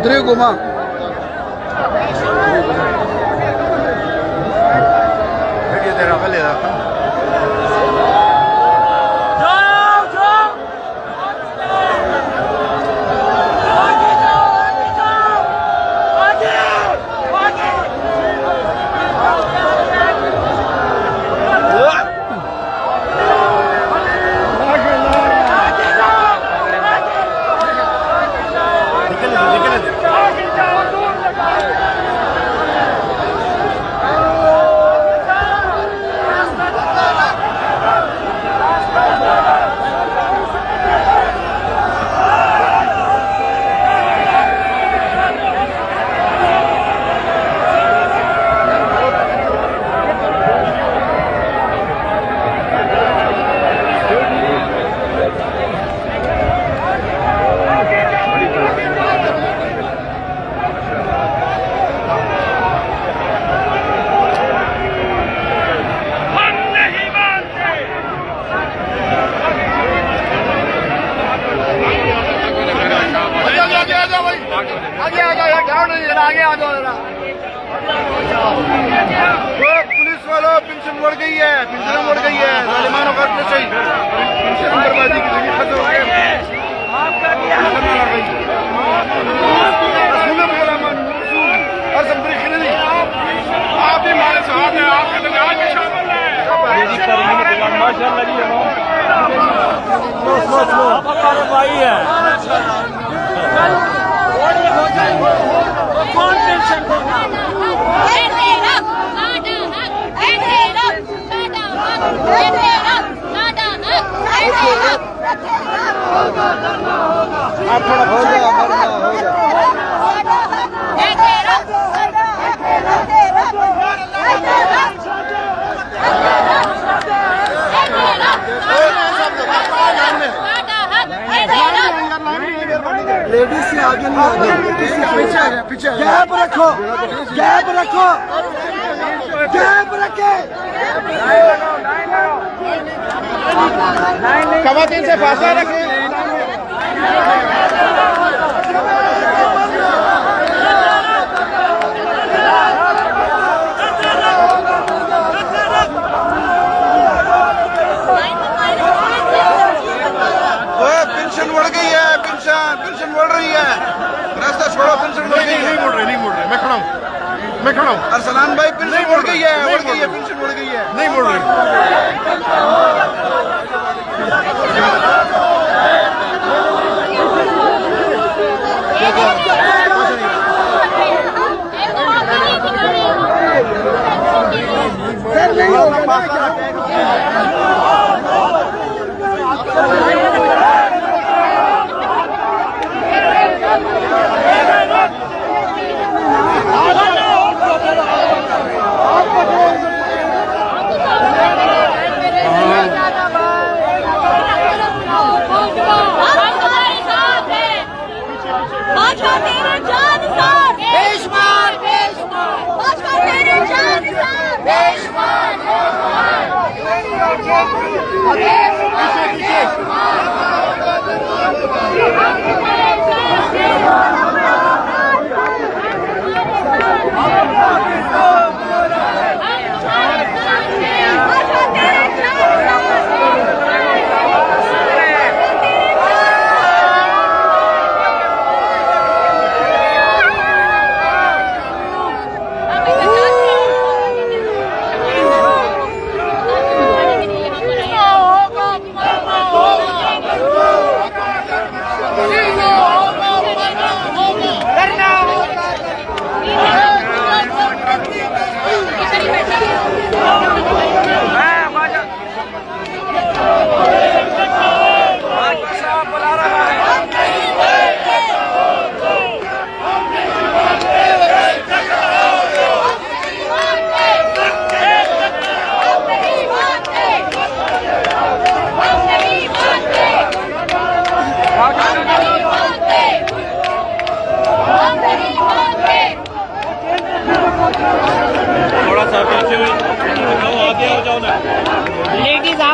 उधरे घुमा पुलिस वालों पेंशन बढ़ गई है, पेंशन बढ़ गई है, जालिमानों का सही पेंशन बर्बादी की जगह खत्म हो गई। आप भी हमारे साथ हैं, आपके दरमियान में शामिल हैं। माशाअल्लाह जी हमारे भाई है। कौन पेंशन देगा? आप थोड़ा हो जाओ, लेडीज से आगे नहीं आगे, पीछे गैप रखो, गैप रखो, गैप रखे। खवातीन से फासला रखें। पेंशन बढ़ गई है, पेंशन बढ़ रही है। रास्ता छोड़ो, पेंशन बढ़ गई है। नहीं मुड़ रही, मैं खड़ा हूँ, अरसलान भाई पेंशन बढ़ गई है, पेंशन बढ़ गई है, नहीं मुड़ रही।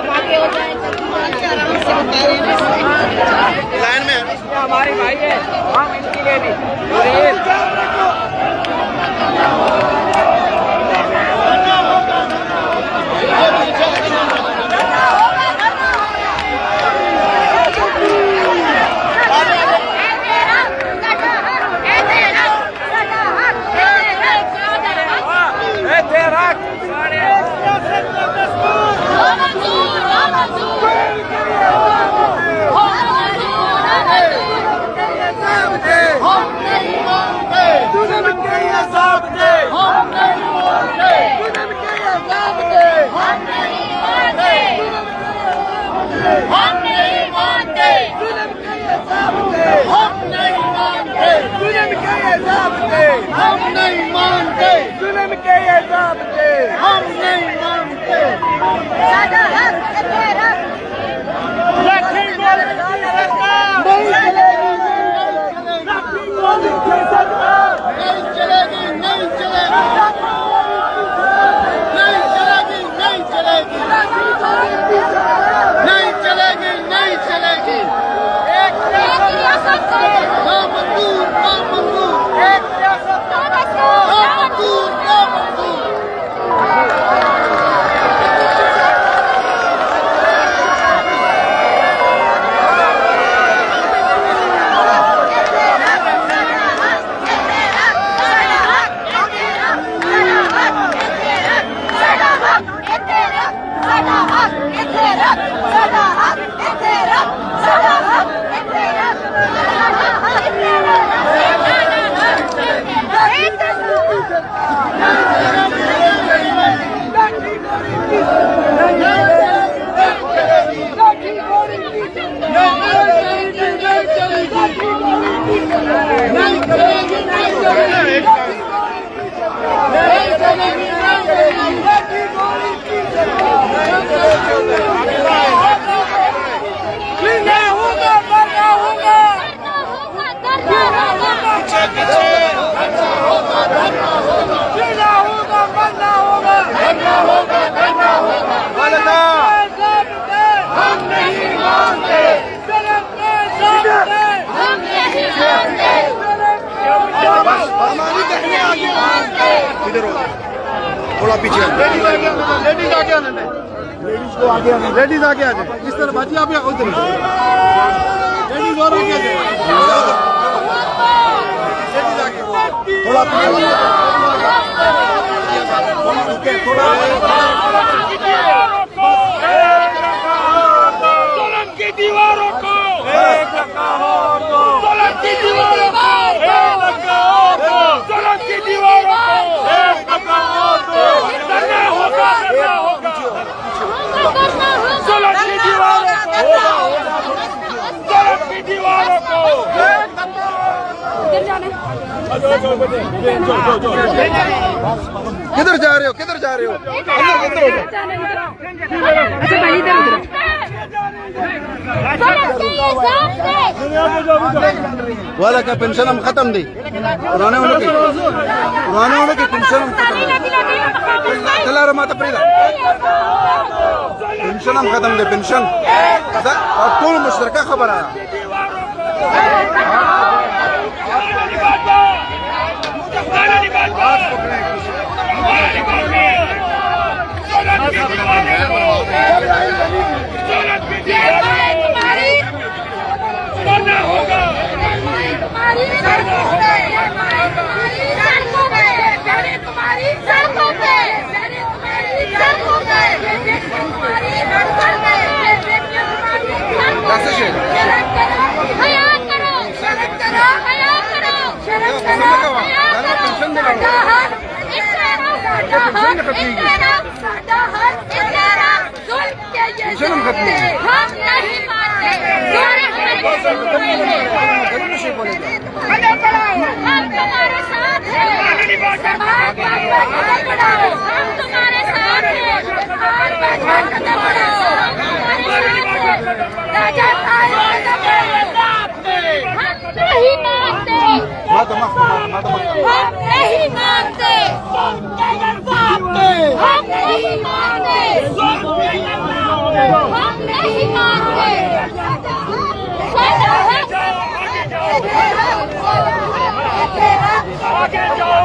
आप आगे हो जाए लाइन में हमारी भाई है हम इनके लिए भी थोड़ा पीछे लेडीज आगे आने लेडीज को आगे आने लेडीज आगे आ जाए इस तरफ बाजी आप उधर लेडीज और आगे आ जाए लेडीज आगे थोड़ा पीछे थोड़ा सोलन की दीवारों को सोलन की दीवारों को सोलन की दीवारों को करना होगा सोलन की दीवारों को किधर जा रहे हो किधर जा रहे हो वाला का पेंशन हम खत्म दी पुराने वालों की पेंशन हम खत्म चला रहा माता प्रिया पेंशन हम खत्म दे पेंशन और कौन मुश्तरका खबर आया करना होगा हम तुम्हारे साथ हैं, समाज का कदम बढ़ाओ, हम तुम्हारे साथ हैं, समाज का कदम बढ़ाओ, राजा साहब हम नहीं मानते, हम नहीं मानते, हम नहीं मानते, हम नहीं मानते साडा हक आगे जाओ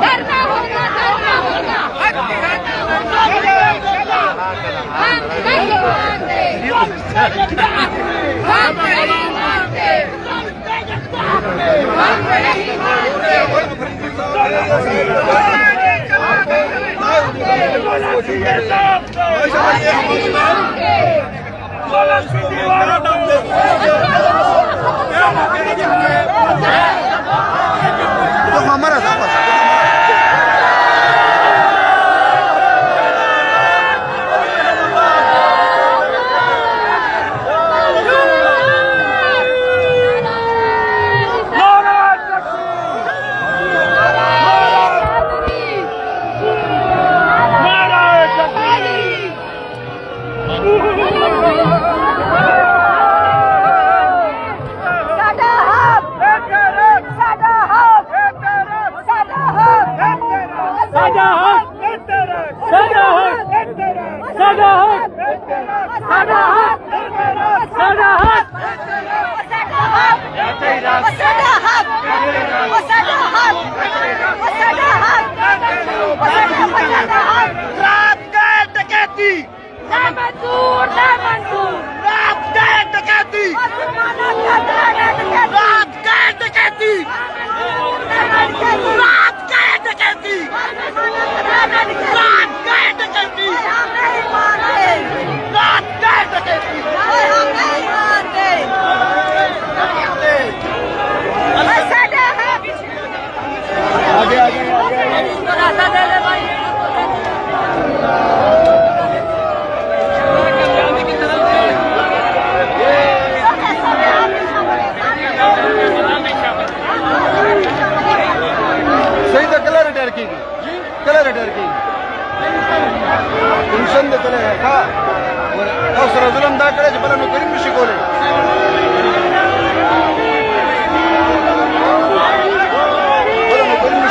डरना होगा हम नहीं मानते हम नहीं मानते हम नहीं तो हमारा था पेंशन देते हैं का और सरजुलम दा करे जबला नौकरी में शिकोले बोला नौकरी में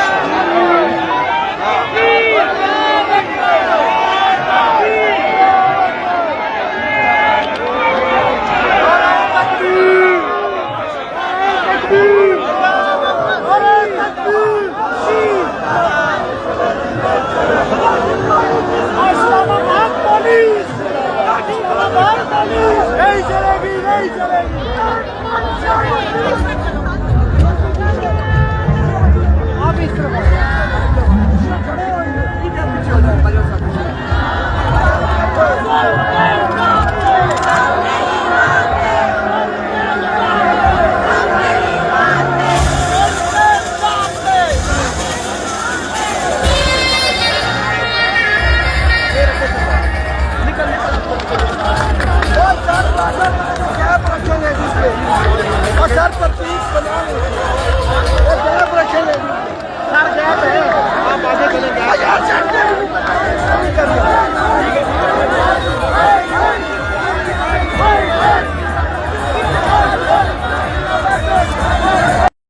नहीं चलेगी नहीं चलेगी आप इस तरफ